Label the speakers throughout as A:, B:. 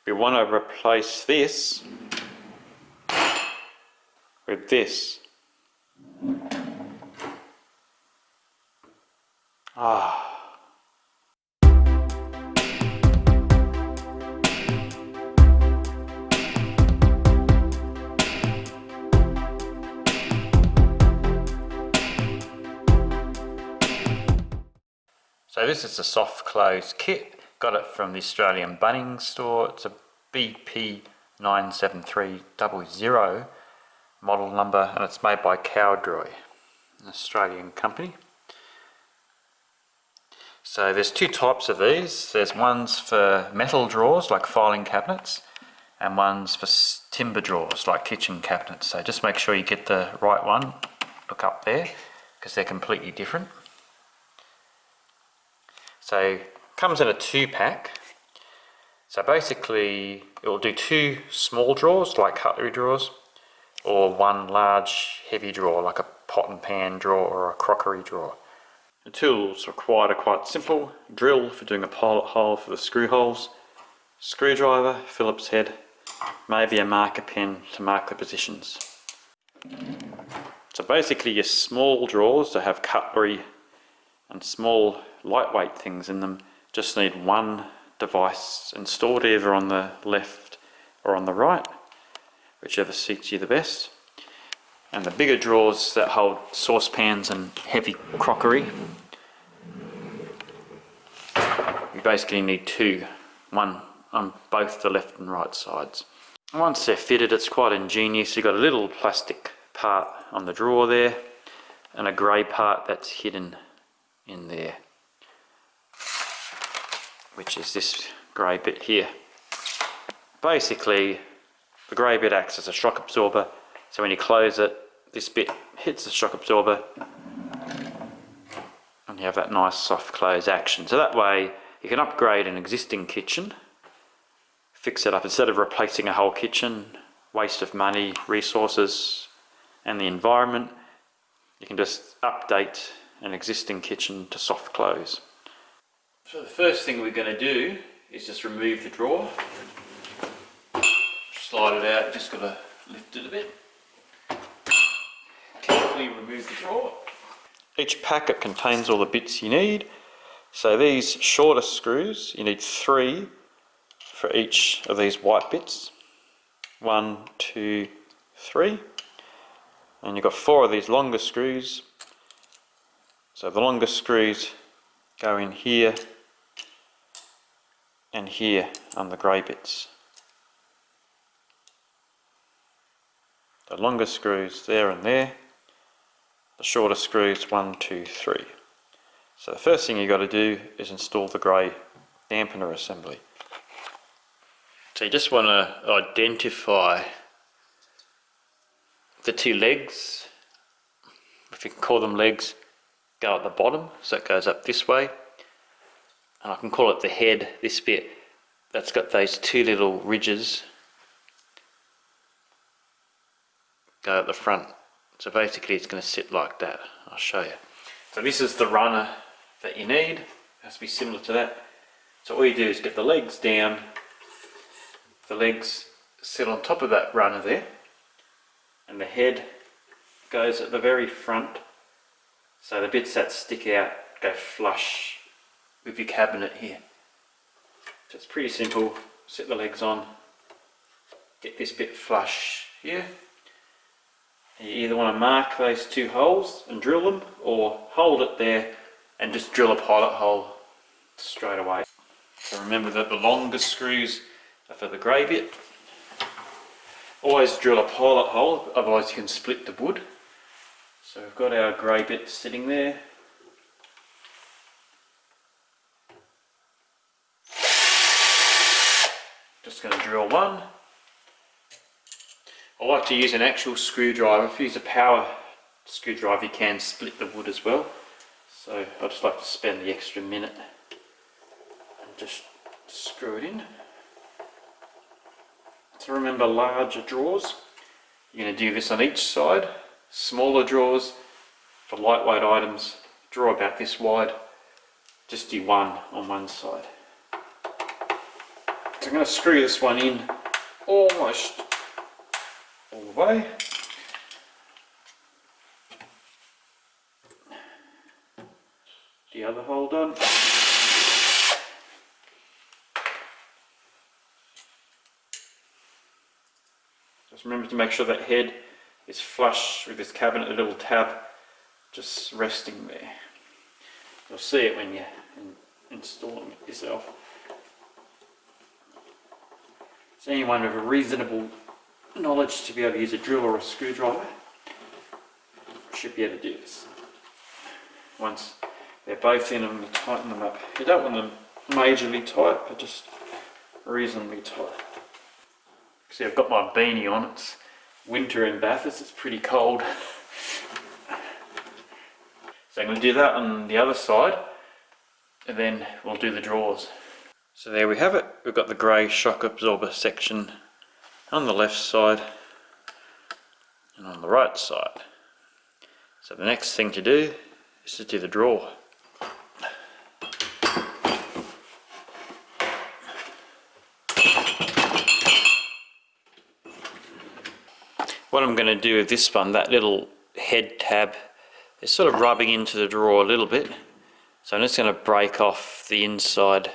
A: We want to replace this with this. So this is a soft close kit. Got it from the Australian Bunnings store. It's a BP97300 model number, and it's made by Cowdroy, an Australian company. So there's two types of these. There's ones for metal drawers like filing cabinets, and ones for timber drawers like kitchen cabinets. So just make sure you get the right one. Look up there, because they're completely different. So comes in a 2-pack. So basically it will do 2 small drawers like cutlery drawers, or 1 large heavy drawer like a pot and pan drawer or a crockery drawer. The tools required are quite simple: drill for doing a pilot hole for the screw holes, screwdriver, Phillips head, maybe a marker pen to mark the positions. So basically your small drawers that have cutlery and small lightweight things in them just need one device installed, either on the left or on the right, whichever suits you the best. And the bigger drawers that hold saucepans and heavy crockery, you basically need 2, one on both the left and right sides. Once they're fitted, it's quite ingenious. You've got a little plastic part on the drawer there and a grey part that's hidden in there, which is this grey bit here. Basically the grey bit acts as a shock absorber, so when you close it, this bit hits the shock absorber and you have that nice soft close action. So that way you can upgrade an existing kitchen, fix it up instead of replacing a whole kitchen, waste of money, resources and the environment. You can just update an existing kitchen to soft close. So the first thing we're going to do is just remove the drawer. Slide it out, just got to lift it a bit. Carefully remove the drawer. Each packet contains all the bits you need. So these shorter screws, you need 3 for each of these white bits. 1, 2, 3. And you've got 4 of these longer screws. So the longer screws go in here and here on the grey bits. The longer screws there and there, the shorter screws 1, 2, 3. So the first thing you've got to do is install the grey dampener assembly. So you just want to identify the 2 legs, if you can call them legs, go at the bottom, so it goes up this way. And I can call it the head, this bit that's got those 2 little ridges go at the front. So basically it's going to sit like that. I'll show you. So this is the runner that you need. It has to be similar to that. So all you do is get the legs down. The legs sit on top of that runner there, and the head goes at the very front. So the bits that stick out go flush with your cabinet here. So it's pretty simple. Set the legs on, get this bit flush here. And you either want to mark those 2 holes and drill them, or hold it there and just drill a pilot hole straight away. So remember that the longer screws are for the grey bit. Always drill a pilot hole, otherwise you can split the wood. So we've got our grey bit sitting there. Just going to drill 1. I like to use an actual screwdriver. If you use a power screwdriver you can split the wood as well. So I just like to spend the extra minute and just screw it in. So remember, larger drawers, you're going to do this on each side. Smaller drawers, for lightweight items, draw about this wide, just do 1 on one side. So I'm going to screw this one in almost all the way. The other hole done. Just remember to make sure that head is flush with this cabinet, a little tab just resting there. You'll see it when you're installing it yourself. So anyone with a reasonable knowledge to be able to use a drill or a screwdriver should be able to do this. Once they're both in them, you tighten them up. You don't want them majorly tight, but just reasonably tight. See, I've got my beanie on. It's winter in Bathurst, it's pretty cold. So I'm going to do that on the other side, and then we'll do the drawers. So there we have it. We've got the grey shock absorber section on the left side and on the right side. So the next thing to do is to do the drawer. What I'm going to do with this one, that little head tab is sort of rubbing into the drawer a little bit. So I'm just going to break off the inside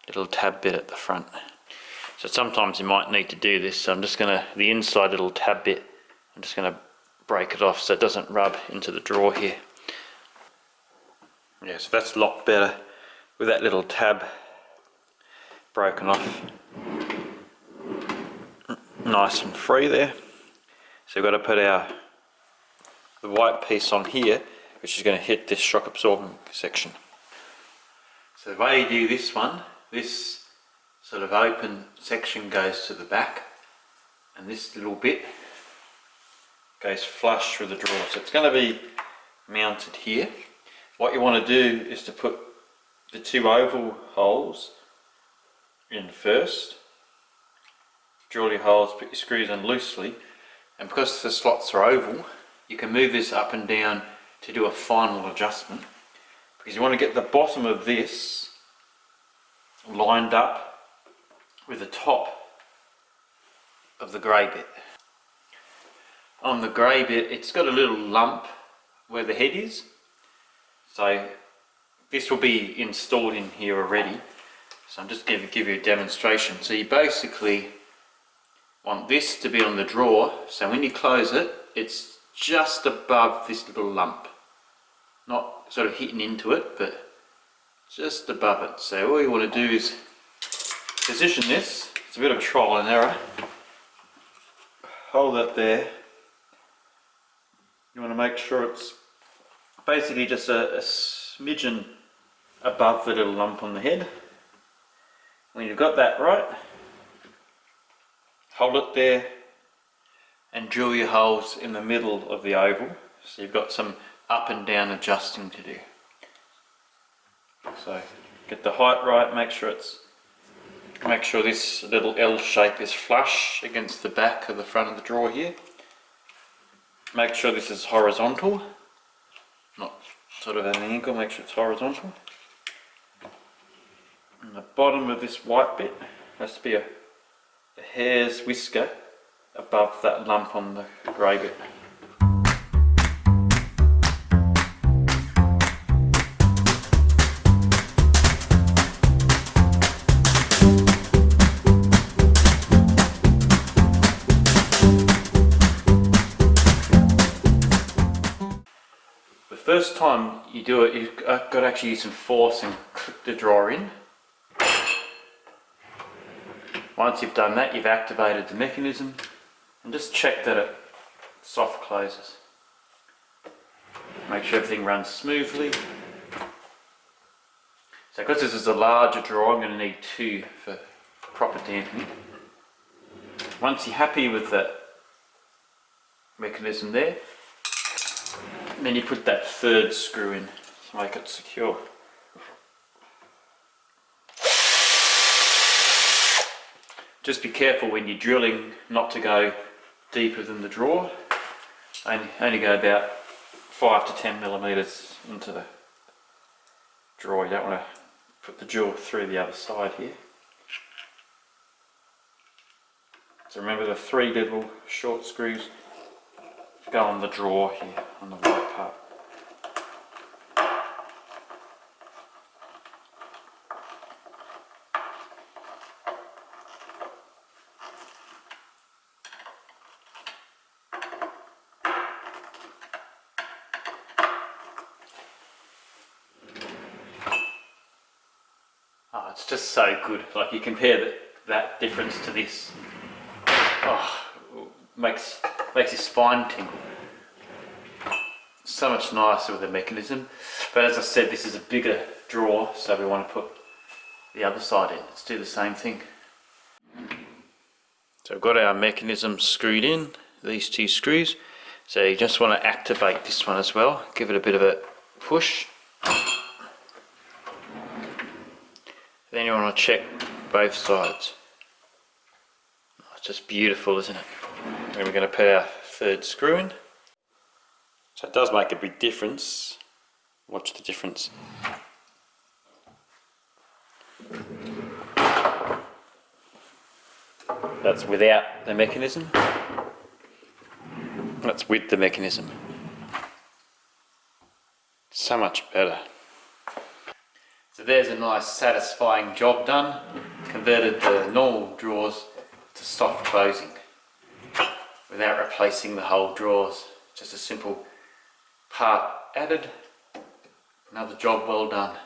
A: little tab bit at the front. So sometimes you might need to do this. So I'm just going to, the inside little tab bit, I'm just going to break it off so it doesn't rub into the drawer here. Yeah, so that's a lot better with that little tab broken off. Nice and free there. So we've got to put the white piece on here, which is going to hit this shock absorbing section. So the way you do this one, this sort of open section goes to the back, and this little bit goes flush with the drawer. So it's going to be mounted here. What you want to do is to put the two oval holes in first. Drill your holes, put your screws in loosely. And because the slots are oval, you can move this up and down to do a final adjustment, because you want to get the bottom of this lined up with the top of the grey bit. On the grey bit, it's got a little lump where the head is, so this will be installed in here already. So I'm just going to give you a demonstration. So you basically want this to be on the drawer, so when you close it, it's just above this little lump. Not sort of hitting into it, but just above it. So all you want to do is position this. It's a bit of a trial and error. Hold it there. You want to make sure it's basically just a smidgen above the little lump on the head. When you've got that right, hold it there and drill your holes in the middle of the oval, so you've got some up and down adjusting to do. So get the height right, make sure this little L shape is flush against the back of the front of the drawer here. Make sure this is horizontal, not sort of at an angle, make sure it's horizontal. And the bottom of this white bit has to be a hair's whisker above that lump on the grey bit. The first time you do it, you've got to actually use some force and click the drawer in. Once you've done that, you've activated the mechanism, and just check that it soft closes. Make sure everything runs smoothly. So because this is a larger drawer, I'm going to need two for proper damping. Once you're happy with the mechanism there, then you put that third screw in to make it secure. Just be careful when you're drilling not to go deeper than the drawer. Only go about 5 to 10 millimeters into the drawer. You don't want to put the drill through the other side here. So remember the 3 little short screws go on the drawer here, on the white part. Oh, it's just so good. Like, you compare that difference to this. Oh, makes your spine tingle. So much nicer with the mechanism. But as I said, this is a bigger drawer, so we want to put the other side in. Let's do the same thing. So we've got our mechanism screwed in, these 2 screws. So you just want to activate this one as well. Give it a bit of a push. Then you want to check both sides. Oh, it's just beautiful, isn't it? And we're going to put our 3rd screw in. So it does make a big difference. Watch the difference. That's without the mechanism. That's with the mechanism. So much better. So there's a nice satisfying job done. Converted the normal drawers to soft closing without replacing the whole drawers. Just a simple part added. Another job well done.